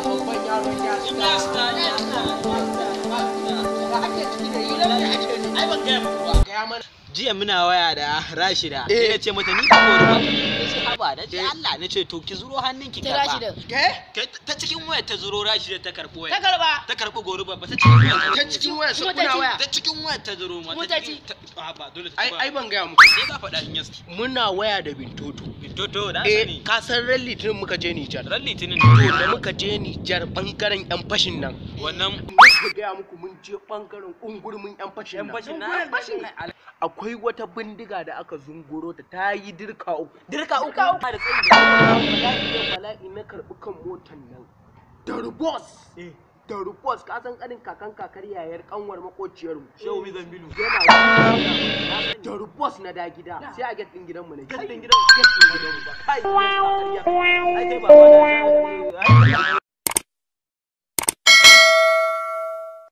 babban yaron ya sta. Ya ake ciki da yi lafiya ake ne. Ai ban gaya muku. Gaya mana. Jiya muna waya da Rashida. Ya ce mata ni ba gori ba. Sai haba da Allah na ce to ki zuro hannun ki karba. Rashida. Ta cikin wayar ta zuro Rashida ta karbo waya. Ta karba. Ta karbi gori ba ta cikin wayar. Ta cikin wayar su kuna waya. Ta cikin wayar ta zuro ma. Haba dole ta. Ai ban gaya muku. Sai ka faɗa in yas. Muna waya da Bintoto. Bintoto na sani. Ka san ran Litinin muka je Nijar. Ran Litinin da muka je Nijar bangaren yan fashin nan. Wannan muka gaya muku mun je bangaren ungurmin yan fashin nan. Akwai wata bindiga da aka zunguro ta yi dirka uku. Dirka uku da tsayi bala'i na karɓi kan motan nan. Da rubos. Da rubos ka san kanin kakan kakar yayar kanwar makociyar mu. Shehu mi zambilu. Yana da rubos na da gida. Sai a get din gidan mu ne. Get din gidan mu ba. Kai